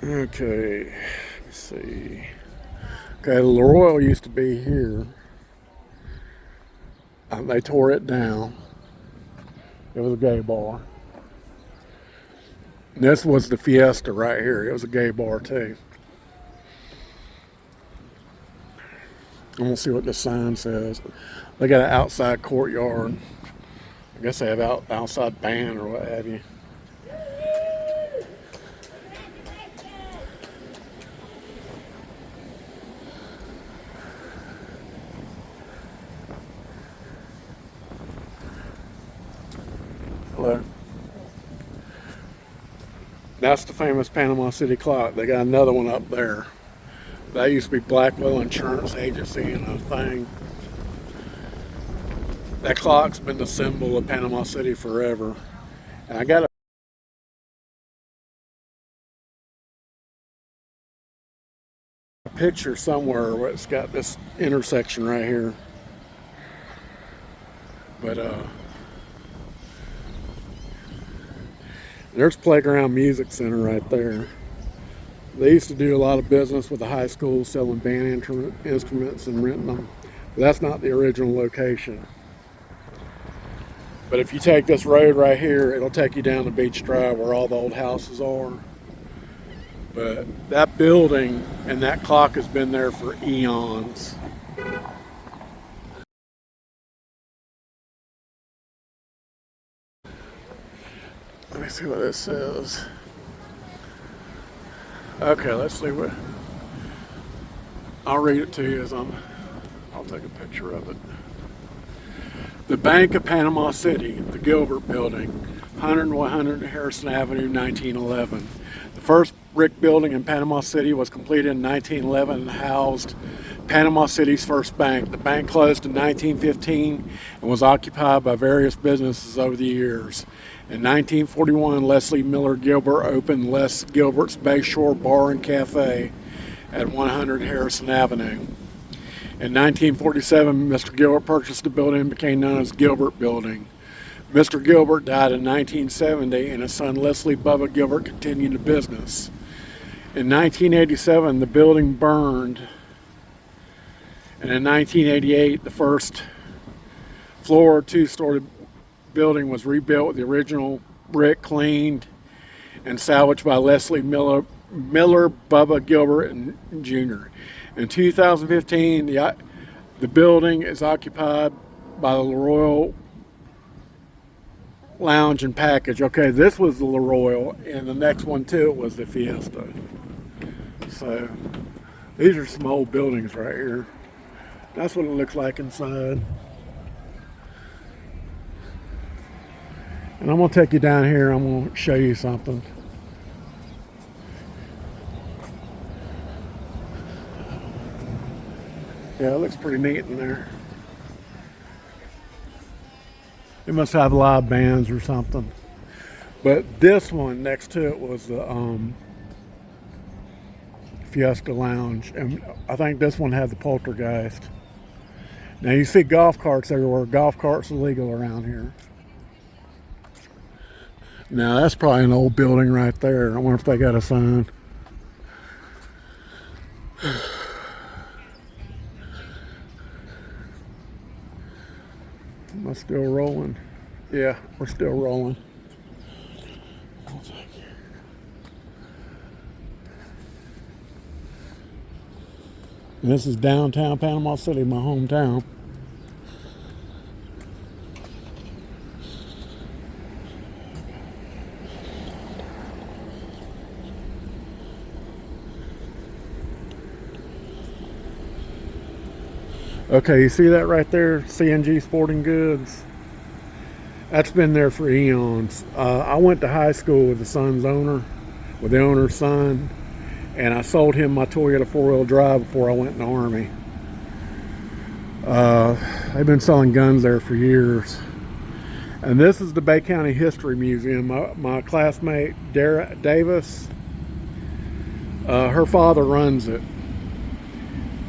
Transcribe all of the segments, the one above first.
Okay, let's see. Okay, the Royal used to be here. They tore it down. It was a gay bar. And this was the Fiesta right here. It was a gay bar too. I'm gonna see what the sign says. They got an outside courtyard. I guess they have outside band or what have you. Hello. That's the famous Panama City clock. They got another one up there. That used to be Blackwell Insurance Agency and a thing. That clock's been the symbol of Panama City forever. And I got a picture somewhere where it's got this intersection right here. But there's Playground Music Center right there. They used to do a lot of business with the high school selling band instruments and renting them. But that's not the original location. But if you take this road right here, it'll take you down to Beach Drive where all the old houses are. But that building and that clock has been there for eons. Let me see what this says. Okay, let's see what. I'll read it to you I'll take a picture of it. The Bank of Panama City, the Gilbert Building, 100 Harrison Avenue, 1911. The first brick building in Panama City was completed in 1911 and housed Panama City's first bank. The bank closed in 1915 and was occupied by various businesses over the years. In 1941, Leslie Miller Gilbert opened Les Gilbert's Bayshore Bar and Cafe at 100 Harrison Avenue. In 1947, Mr. Gilbert purchased the building and became known as Gilbert Building. Mr. Gilbert died in 1970 and his son Leslie Bubba Gilbert continued the business. In 1987, the building burned, and in 1988, the first floor, two-story building was rebuilt with the original brick cleaned and salvaged by Leslie Miller Bubba Gilbert and Jr. In 2015, the building is occupied by the Royal Lounge and Package. Okay, this was the Royal, and the next one to it was the Fiesta. So these are some old buildings right here. That's what it looks like inside. And I'm gonna take you down here. I'm gonna show you something. Yeah, it looks pretty neat in there. They must have live bands or something. But this one next to it was the Fiesta Lounge, and I think this one had the Poltergeist. Now you see golf carts everywhere. Golf carts are legal around here. Now that's probably an old building right there. I wonder if they got a sign. Am I still rolling? Yeah, we're still rolling. And this is downtown Panama City, my hometown. Okay, you see that right there? CNG Sporting Goods. That's been there for eons. I went to high school with with the owner's son, and I sold him my Toyota four-wheel drive before I went in the Army. They've been selling guns there for years. And this is the Bay County History Museum. My classmate, Davis, her father runs it.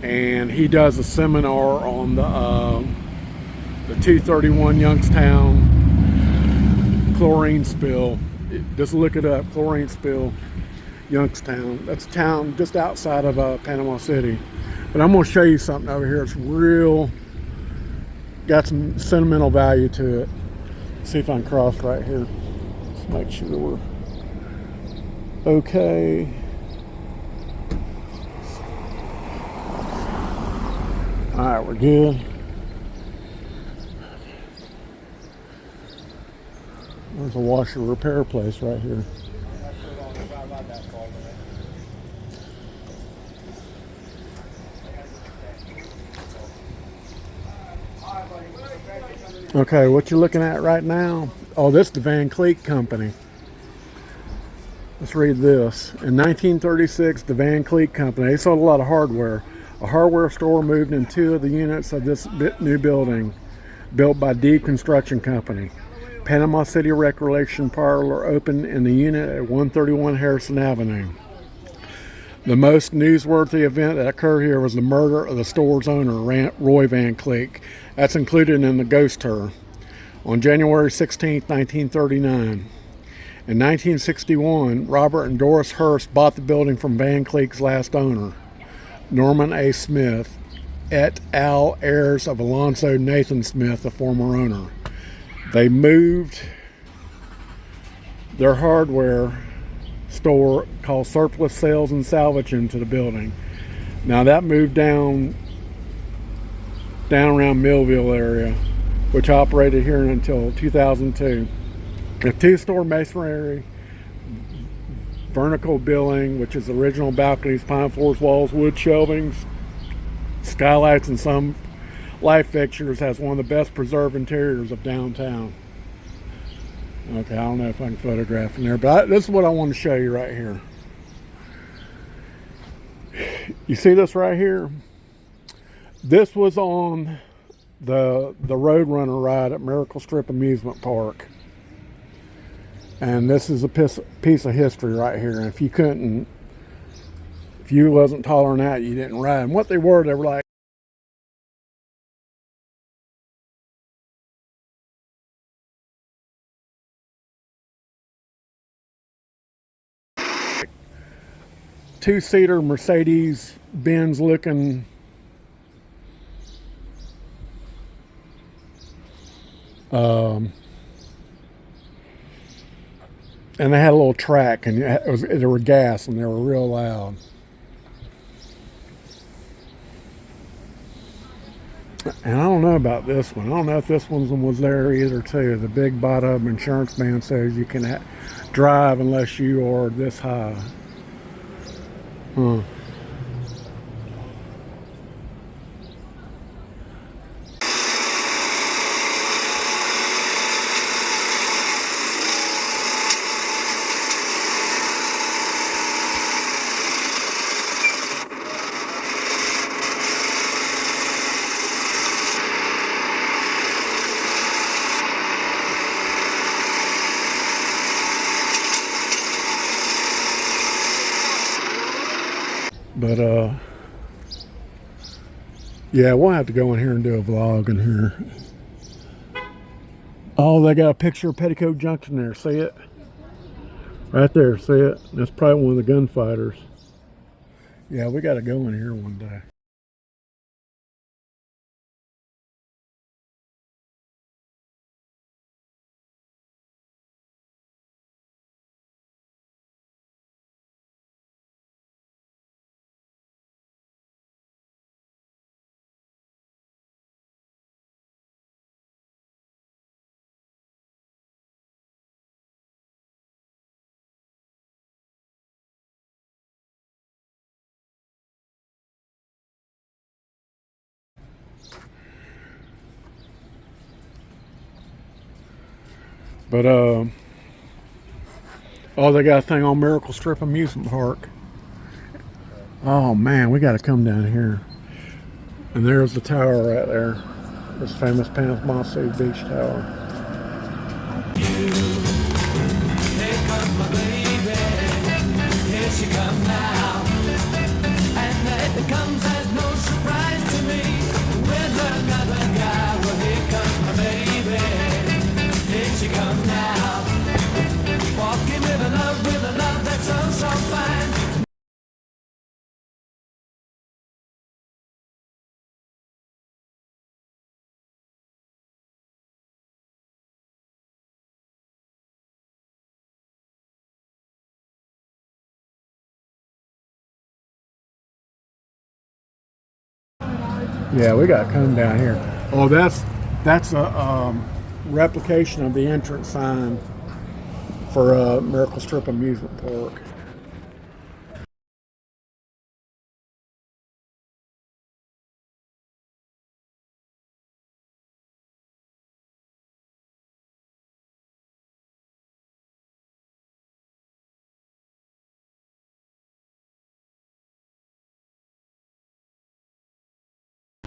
And he does a seminar on the 231 Youngstown chlorine spill. Just look it up, chlorine spill. Youngstown. That's a town just outside of Panama City. But I'm going to show you something over here. It's real, got some sentimental value to it. See if I can cross right here. Let's make sure we're okay. All right, we're good. There's a washer repair place right here. Okay, what you're looking at right now, oh, this is the Van Cleek Company. Let's read this. In 1936, the Van Cleek Company, they sold a lot of hardware. A hardware store moved in 2 of the units of this new building, built by D Construction Company. Panama City Recreation Parlor opened in the unit at 131 Harrison Avenue. The most newsworthy event that occurred here was the murder of the store's owner, Roy Van Cleek. That's included in the ghost tour. On January 16, 1939. In 1961, Robert and Doris Hurst bought the building from Van Cleek's last owner, Norman A. Smith, et al., heirs of Alonzo Nathan Smith, the former owner. They moved their hardware store called Surplus Sales and Salvage into the building. Now that moved down around Millville area, which operated here until 2002. A 2-store masonry, vertical billing, which is original balconies, pine floors, walls, wood shelvings, skylights, and some light fixtures, has one of the best preserved interiors of downtown. Okay, I don't know if I can photograph in there, but this is what I want to show you right here. You see this right here? This was on the Roadrunner ride at Miracle Strip Amusement Park. And this is a piece of history right here. And if you wasn't taller than that, you didn't ride. And what they were like, two-seater Mercedes-Benz looking and they had a little track, and they were gas, and they were real loud. And I don't know about this one. I don't know if this one was there either too. The big bottom insurance man says you can drive unless you are this high. Huh. But yeah, we'll have to go in here and do a vlog in here. Oh, they got a picture of Petticoat Junction there. See it? Right there, see it? That's probably one of the gunfighters. Yeah, we got to go in here one day. But oh, they got a thing on Miracle Strip Amusement Park. Oh man, we got to come down here. And there's the tower right there. This famous Panama City Beach Tower. Here comes my baby. Here she comes now. And it comes as no surprise to me. With another guy, well here comes my baby. Here she comes now. Walking with a love that's so fine. Yeah, we got to come down here. Oh, that's a replication of the entrance sign for Miracle Strip Amusement Park.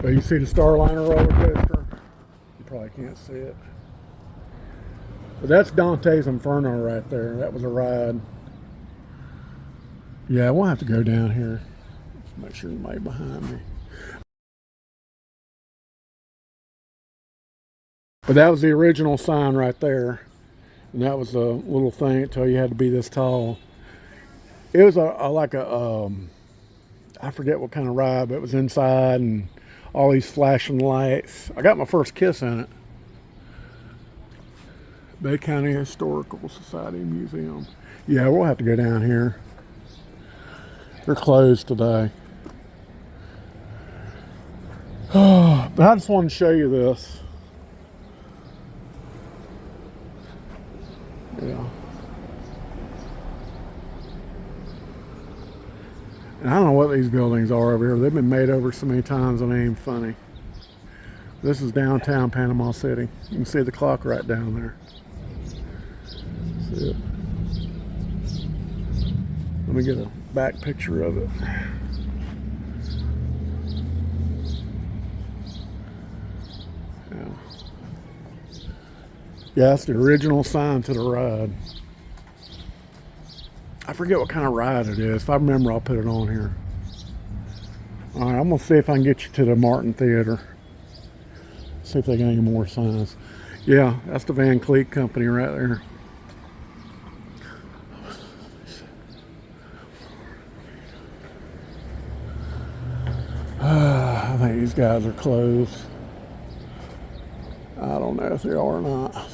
So you see the Starliner roller coaster? You probably can't see it. But that's Dante's Inferno right there. That was a ride. Yeah, we'll have to go down here. Let's make sure nobody's behind me. But that was the original sign right there. And that was a little thing that told you had to be this tall. It was like a I forget what kind of ride, but it was inside and all these flashing lights. I got my first kiss in it. Bay County Historical Society Museum. Yeah, we'll have to go down here. They're closed today. But I just wanted to show you this. Yeah. And I don't know what these buildings are over here. They've been made over so many times and they ain't funny. This is downtown Panama City. You can see the clock right down there. See it? Let me get a back picture of it. Yeah. Yeah, that's the original sign to the ride. I forget what kind of ride it is. If I remember, I'll put it on here. All right, I'm gonna see if I can get you to the Martin Theater. See if they got any more signs. Yeah, that's the Van Cleet Company right there. I think these guys are closed. I don't know if they are or not.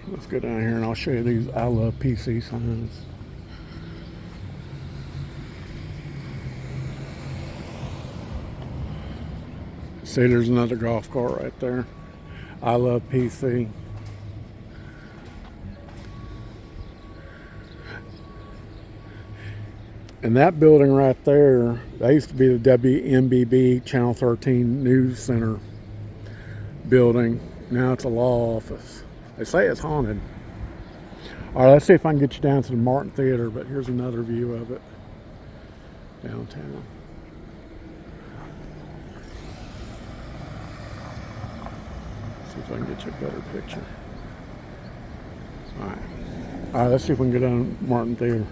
Let's go down here and I'll show you these I Love PC signs. See, there's another golf cart right there. I Love PC. And that building right there, that used to be the WMBB Channel 13 News Center building. Now it's a law office. They say it's haunted. All right, let's see if I can get you down to the Martin Theater, but here's another view of it downtown. See if I can get you a better picture. All right, let's see if we can get down to Martin Theater.